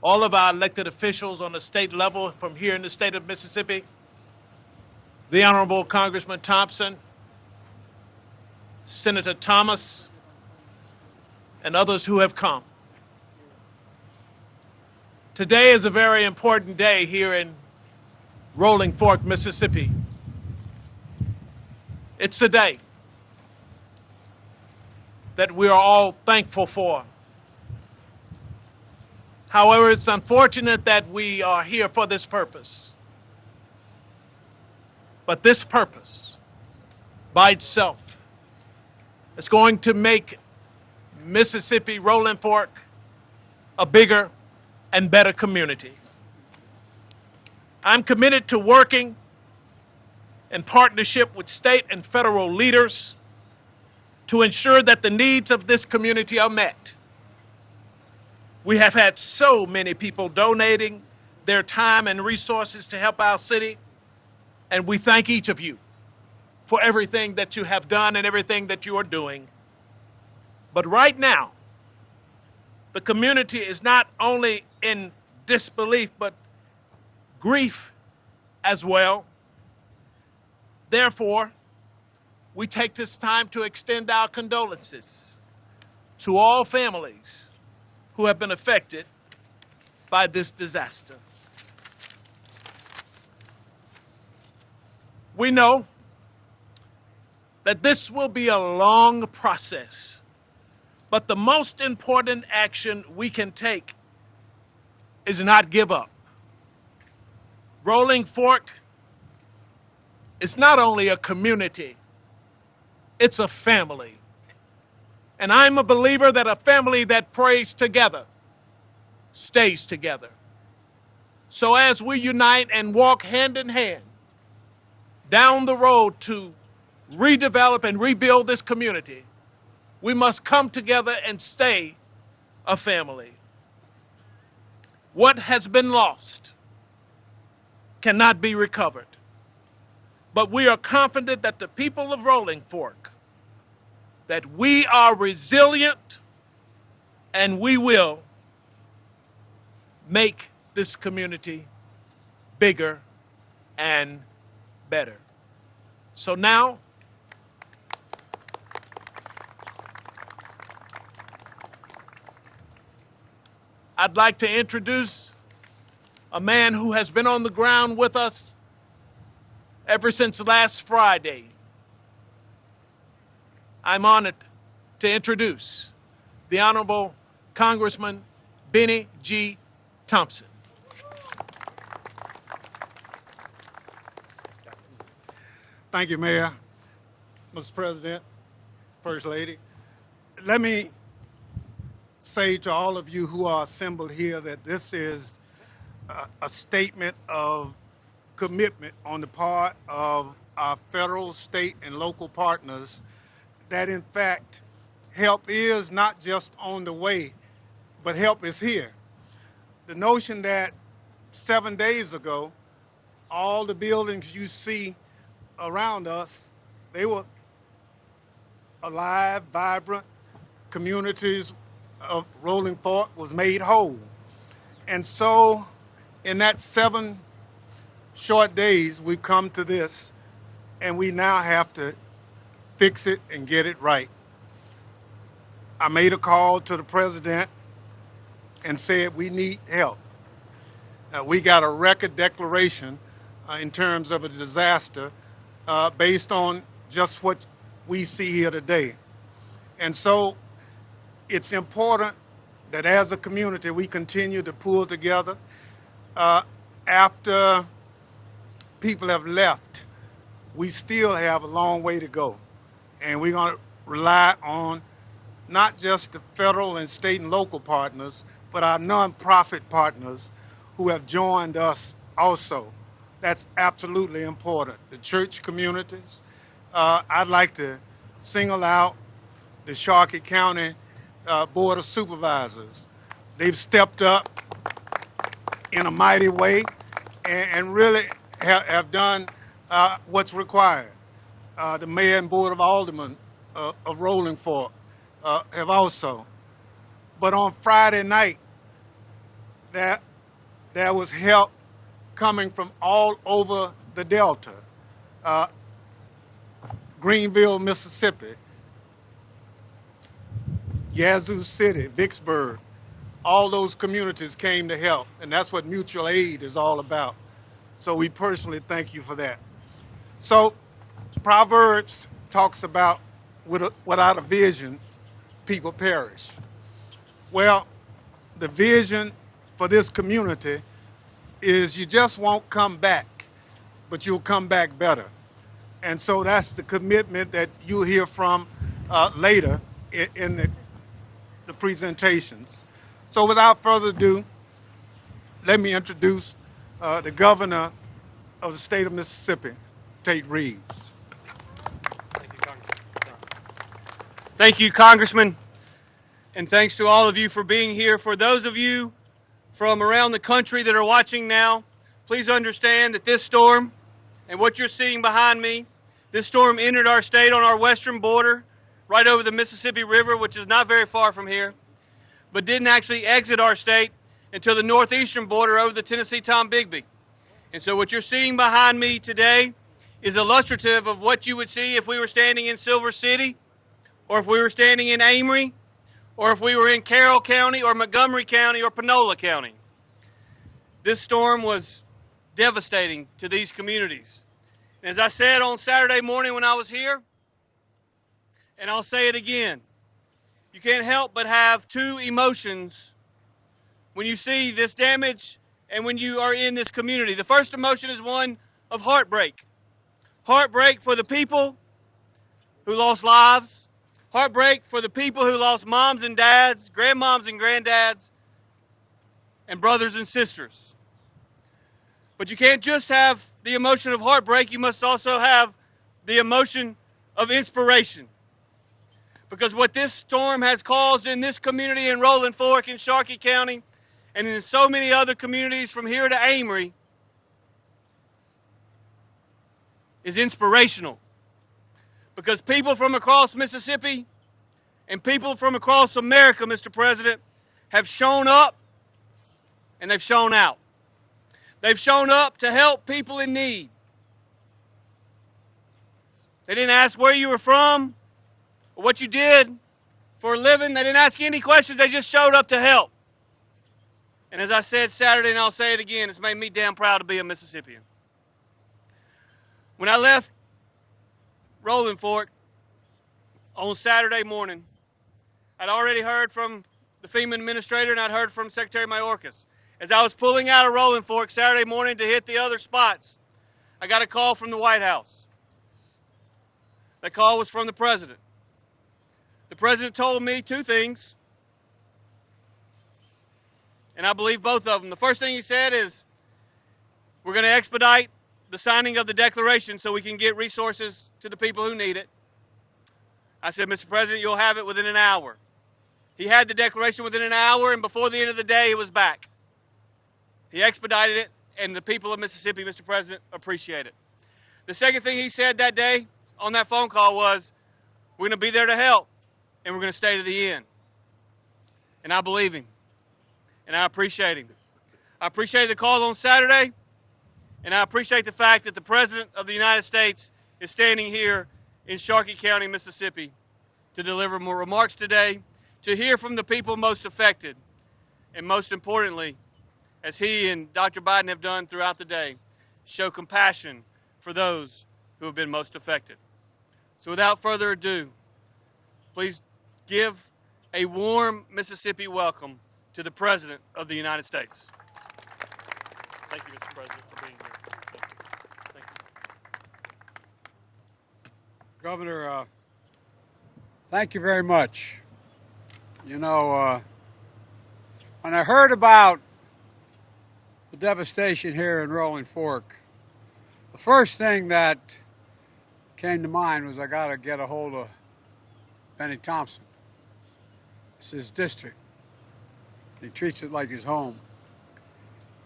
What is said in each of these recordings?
all of our elected officials on the state level from here in the state of Mississippi, the Honorable Congressman Thompson, Senator Thomas, and others who have come. Today is a very important day here in Rolling Fork, Mississippi. It's a day that we are all thankful for. However, it's unfortunate that we are here for this purpose. But this purpose, by itself, is going to make Mississippi, Rolling Fork, a bigger and better community. I'm committed to working in partnership with state and federal leaders to ensure that the needs of this community are met. We have had so many people donating their time and resources to help our city, and we thank each of you for everything that you have done and everything that you are doing. But right now, the community is not only in disbelief, but grief as well. Therefore, we take this time to extend our condolences to all families who have been affected by this disaster. We know that this will be a long process, but the most important action we can take is not give up. Rolling Fork is not only a community, it's a family. And I'm a believer that a family that prays together stays together. So as we unite and walk hand in hand down the road to redevelop and rebuild this community, we must come together and stay a family. What has been lost cannot be recovered. But we are confident that the people of Rolling Fork, that we are resilient and we will make this community bigger and better. So now, I'd like to introduce a man who has been on the ground with us ever since last Friday. I'm honored to introduce the Honorable Congressman Benny G. Thompson. Thank you, Mayor, Mr. President, First Lady. Let me say to all of you who are assembled here that this is a statement of commitment on the part of our federal, state, and local partners that, in fact, help is not just on the way, but help is here. The notion that 7 days ago, all the buildings you see around us, they were alive, vibrant, communities of Rolling Fork was made whole. And so in that 7 short days, we come to this, and we now have to fix it and get it right. I made a call to the president and said we need help. We got a record declaration in terms of a disaster based on just what we see here today. And so it's important that as a community we continue to pull together. After people have left, we still have a long way to go. And we're going to rely on not just the federal and state and local partners, but our nonprofit partners who have joined us also. That's absolutely important. The church communities. I'd like to single out the Sharkey County Board of Supervisors. They've stepped up in a mighty way and really have done what's required. The Mayor and Board of Aldermen of Rolling Fork have also. But on Friday night, that there was help coming from all over the Delta. Greenville, Mississippi, Yazoo City, Vicksburg, all those communities came to help, and that's what mutual aid is all about. So we personally thank you for that. So Proverbs talks about without a vision, people perish. Well, the vision for this community is you just won't come back, but you'll come back better. And so that's the commitment that you'll hear from later in the presentations. So without further ado, let me introduce the governor of the state of Mississippi, Tate Reeves. Thank you, Congressman. Thank you, Congressman, and thanks to all of you for being here. For those of you from around the country that are watching now, please understand that this storm and what you're seeing behind me, this storm entered our state on our western border, right over the Mississippi River, which is not very far from here, but didn't actually exit our state until the northeastern border over the Tennessee-Tombigbee. And so what you're seeing behind me today is illustrative of what you would see if we were standing in Silver City, or if we were standing in Amory, or if we were in Carroll County, or Montgomery County, or Panola County. This storm was devastating to these communities. And as I said on Saturday morning when I was here, and I'll say it again, you can't help but have two emotions when you see this damage and when you are in this community. The first emotion is one of heartbreak. Heartbreak for the people who lost lives. Heartbreak for the people who lost moms and dads, grandmoms and granddads, and brothers and sisters. But you can't just have the emotion of heartbreak, you must also have the emotion of inspiration. Because what this storm has caused in this community in Rolling Fork, in Sharkey County, and in so many other communities from here to Amory, is inspirational. Because people from across Mississippi and people from across America, Mr. President, have shown up and they've shown out. They've shown up to help people in need. They didn't ask where you were from or what you did for a living. They didn't ask you any questions. They just showed up to help. And as I said Saturday, and I'll say it again, it's made me damn proud to be a Mississippian. When I left Rolling Fork on Saturday morning, I'd already heard from the FEMA administrator and I'd heard from Secretary Mayorkas. As I was pulling out of Rolling Fork Saturday morning to hit the other spots, I got a call from the White House. That call was from the President. The President told me two things, and I believe both of them. The first thing he said is, we're going to expedite the signing of the declaration so we can get resources to the people who need it. I said, Mr. President, you'll have it within an hour. He had the declaration within an hour, and before the end of the day, it was back. He expedited it, and the people of Mississippi, Mr. President, appreciate it. The second thing he said that day on that phone call was, we're going to be there to help, and we're going to stay to the end. And I believe him, and I appreciate him. I appreciate the call on Saturday, and I appreciate the fact that the President of the United States is standing here in Sharkey County, Mississippi, to deliver more remarks today, to hear from the people most affected, and most importantly, as he and Dr. Biden have done throughout the day, show compassion for those who have been most affected. So without further ado, please give a warm Mississippi welcome to the President of the United States. Thank you, Mr. President, for being here. Thank you. Governor, thank you very much. You know, when I heard about the devastation here in Rolling Fork, the first thing that came to mind was I got to get a hold of Benny Thompson. It's his district. He treats it like his home.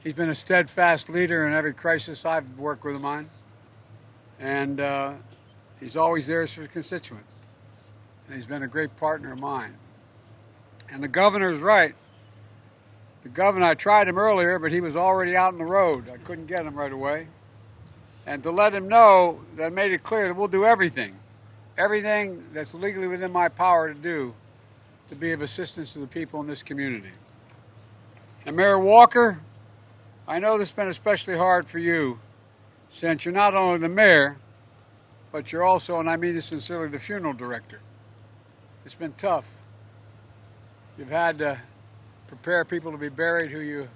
He's been a steadfast leader in every crisis I've worked with him on, and he's always there for his constituents. And he's been a great partner of mine. And the governor is right. The governor, I tried him earlier, but he was already out on the road. I couldn't get him right away. And to let him know that I made it clear that we'll do everything that's legally within my power to do to be of assistance to the people in this community. And Mayor Walker, I know this has been especially hard for you, since you're not only the mayor, but you're also, and I mean this sincerely, the funeral director. It's been tough. You've had to prepare people to be buried who you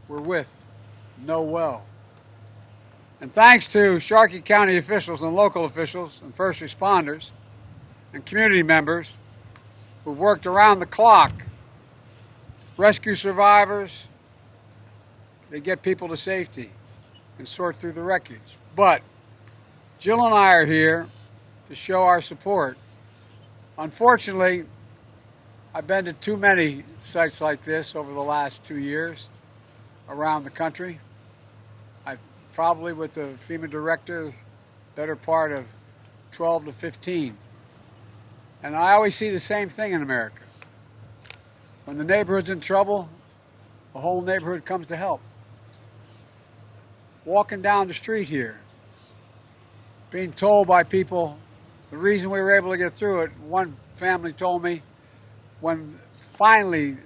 were with, know well. And thanks to Sharkey County officials and local officials and first responders and community members who've worked around the clock, rescue survivors, they get people to safety and sort through the wreckage. But Jill and I are here to show our support. Unfortunately, I've been to too many sites like this over the last 2 years around the country. I've probably, with the FEMA director, better part of 12 to 15. And I always see the same thing in America. When the neighborhood's in trouble, the whole neighborhood comes to help. Walking down the street here, being told by people, the reason we were able to get through it, one family told me, when finally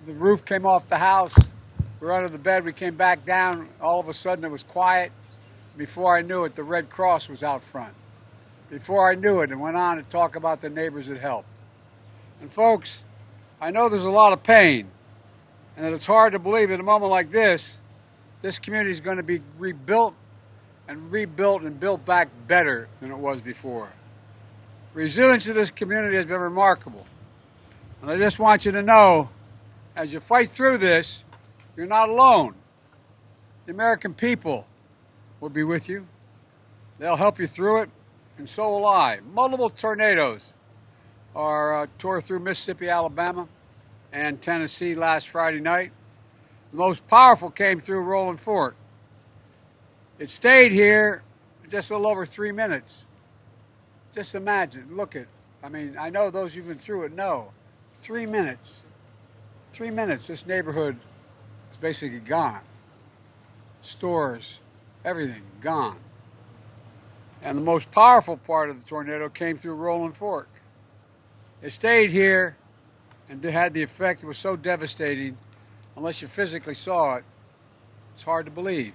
the roof came off the house, we were under the bed, we came back down, all of a sudden it was quiet. Before I knew it, the Red Cross was out front. Before I knew it, and went on to talk about the neighbors that helped. And folks, I know there's a lot of pain, and that it's hard to believe at a moment like this community is going to be rebuilt and built back better than it was before. Resilience of this community has been remarkable. And I just want you to know, as you fight through this, you're not alone. The American people will be with you. They'll help you through it, and so will I. Multiple tornadoes tore through Mississippi, Alabama, and Tennessee last Friday night. The most powerful came through Rolling Fork. It stayed here just a little over 3 minutes. Just imagine, look at, I know those who've been through it know. 3 minutes. 3 minutes, this neighborhood is basically gone. Stores, everything, gone. And the most powerful part of the tornado came through Rolling Fork. It stayed here and had the effect, it was so devastating, unless you physically saw it, it's hard to believe.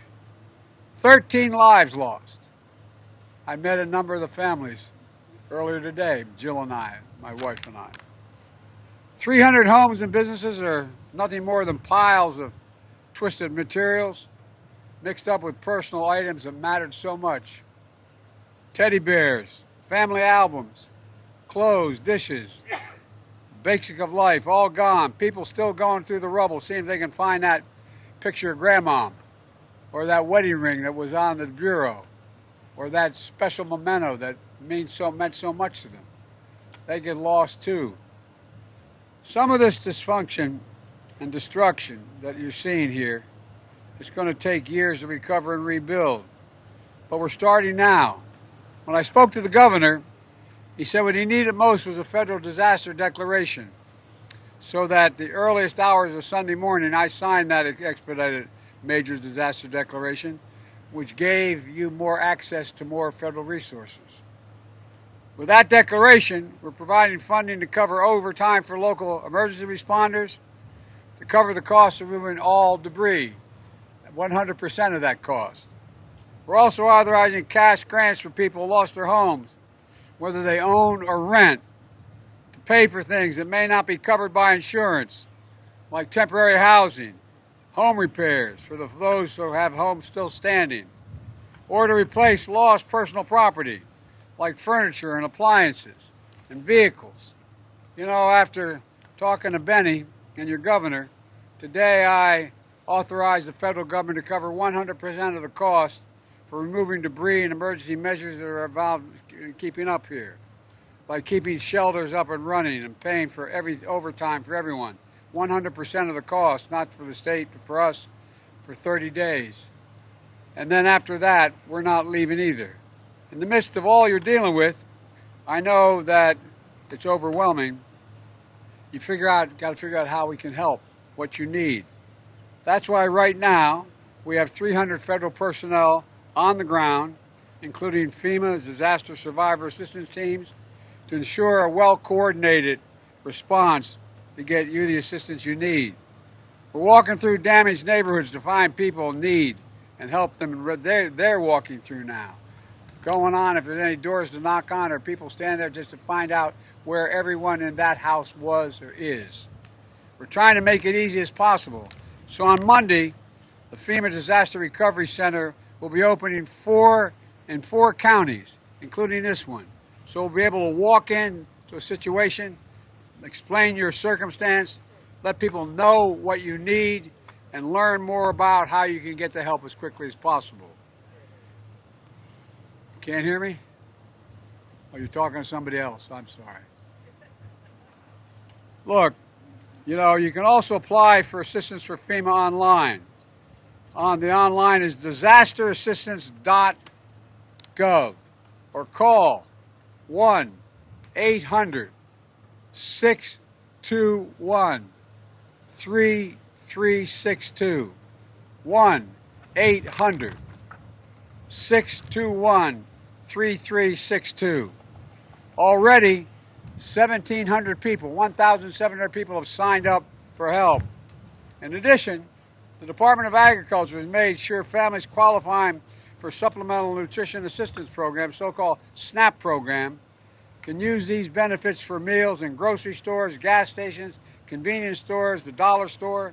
13 lives lost. I met a number of the families earlier today, Jill and I, my wife and I. 300 homes and businesses are nothing more than piles of twisted materials mixed up with personal items that mattered so much. Teddy bears, family albums, clothes, dishes, basic of life, all gone. People still going through the rubble, seeing if they can find that picture of Grandma, or that wedding ring that was on the bureau, or that special memento that meant so much to them. They get lost too. Some of this dysfunction and destruction that you're seeing here, it's going to take years to recover and rebuild. But we're starting now. When I spoke to the governor, he said what he needed most was a federal disaster declaration, so that the earliest hours of Sunday morning, I signed that expedited major disaster declaration, which gave you more access to more federal resources. With that declaration, we're providing funding to cover overtime for local emergency responders, to cover the cost of removing all debris, 100% of that cost. We're also authorizing cash grants for people who lost their homes, whether they own or rent, to pay for things that may not be covered by insurance, like temporary housing, home repairs for those who have homes still standing, or to replace lost personal property, like furniture and appliances and vehicles. You know, after talking to Benny and your governor, today I authorized the federal government to cover 100% of the cost for removing debris and emergency measures that are involved in keeping up here, by keeping shelters up and running and paying for every overtime for everyone. 100% of the cost, not for the state, but for us, for 30 days. And then after that, we're not leaving either. In the midst of all you're dealing with, I know that it's overwhelming, you got to figure out how we can help, what you need. That's why right now we have 300 federal personnel on the ground, including FEMA disaster survivor assistance teams, to ensure a well-coordinated response to get you the assistance you need. We're walking through damaged neighborhoods to find people in need and help them. They're walking through now. Going on, if there's any doors to knock on, or people stand there just to find out where everyone in that house was or is. We're trying to make it easy as possible. So on Monday, the FEMA Disaster Recovery Center will be opening in four counties, including this one. So we'll be able to walk into a situation, explain your circumstance, let people know what you need, and learn more about how you can get the help as quickly as possible. Can't hear me? Oh, you're talking to somebody else. I'm sorry. Look, you know, you can also apply for assistance for FEMA online. The online is disasterassistance.gov, or call 1-800-621-3362. 1-800-621-3362. Already, 1,700 people, 1,700 people have signed up for help. In addition, the Department of Agriculture has made sure families qualifying for Supplemental Nutrition Assistance Program, so-called SNAP program, can use these benefits for meals in grocery stores, gas stations, convenience stores, the dollar store,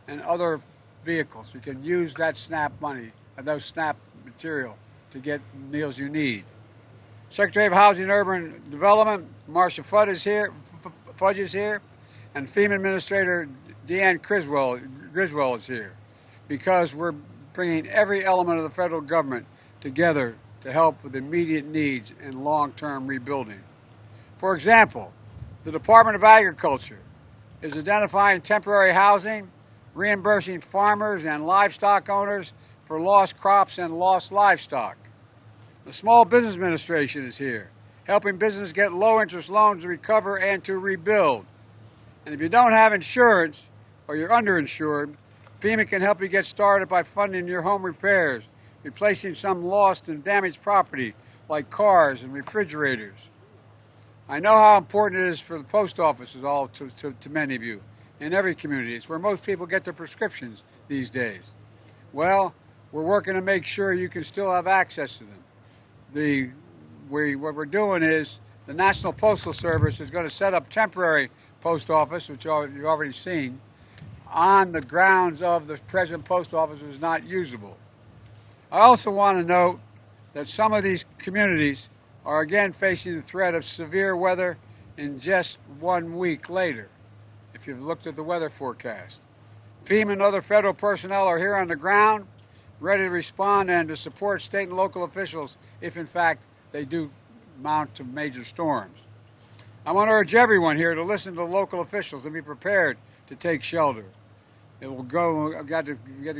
and other vehicles. You can use that SNAP money, those SNAP material, to get meals you need. Secretary of Housing and Urban Development, Marcia Fudge is here, and FEMA Administrator Deanne Griswold is here, because we're bringing every element of the federal government together to help with immediate needs and long-term rebuilding. For example, the Department of Agriculture is identifying temporary housing, reimbursing farmers and livestock owners for lost crops and lost livestock. The Small Business Administration is here, helping businesses get low-interest loans to recover and to rebuild. And if you don't have insurance or you're underinsured, FEMA can help you get started by funding your home repairs, replacing some lost and damaged property like cars and refrigerators. I know how important it is for the post offices, to many of you, in every community. It's where most people get their prescriptions these days. Well, we're working to make sure you can still have access to them. What we're doing is the National Postal Service is going to set up temporary post office, which you've already seen, on the grounds of the present post office is not usable. I also want to note that some of these communities are again facing the threat of severe weather in just 1 week later, if you've looked at the weather forecast. FEMA and other federal personnel are here on the ground, ready to respond and to support state and local officials if, in fact, they do mount to major storms. I want to urge everyone here to listen to the local officials and be prepared to take shelter. We've got to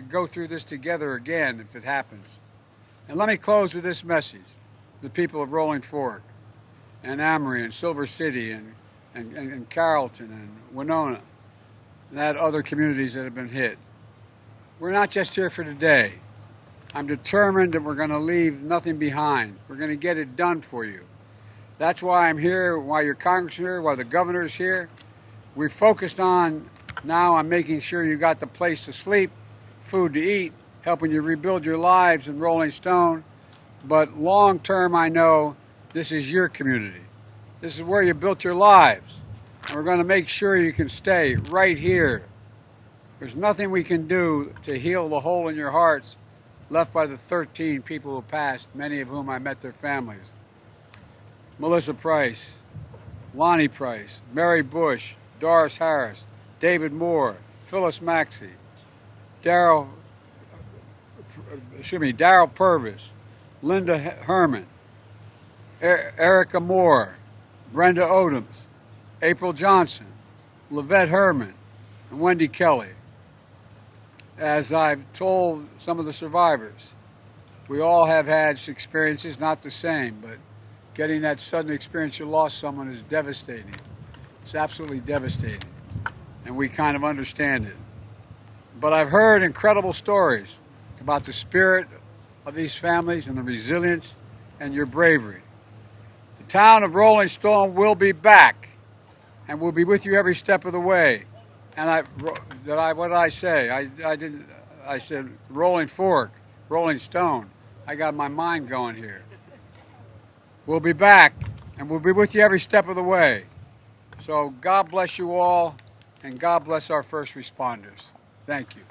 go through this together again if it happens. And let me close with this message. The people of Rolling Fork and Amory and Silver City and Carrollton and Winona and that other communities that have been hit. We're not just here for today. I'm determined that we're going to leave nothing behind. We're going to get it done for you. That's why I'm here, why your Congressman here, why the governor's here. We're focused on making sure you got the place to sleep, food to eat, helping you rebuild your lives in Rolling Stone. But long term, I know this is your community. This is where you built your lives. And we're going to make sure you can stay right here. There's nothing we can do to heal the hole in your hearts left by the 13 people who passed, many of whom I met their families. Melissa Price, Lonnie Price, Mary Bush, Doris Harris, David Moore, Phyllis Maxey, Darrell Purvis, Linda Herman, Erica Moore, Brenda Odoms, April Johnson, Lavette Herman, and Wendy Kelly. As I've told some of the survivors, we all have had experiences, not the same, but getting that sudden experience you lost someone is devastating. It's absolutely devastating, and we kind of understand it. But I've heard incredible stories about the spirit of these families and the resilience and your bravery. The town of Rolling Stone will be back, and we'll be with you every step of the way. And what did I say? I said Rolling Fork, Rolling Stone. I got my mind going here. We'll be back, and we'll be with you every step of the way. So God bless you all, and God bless our first responders. Thank you.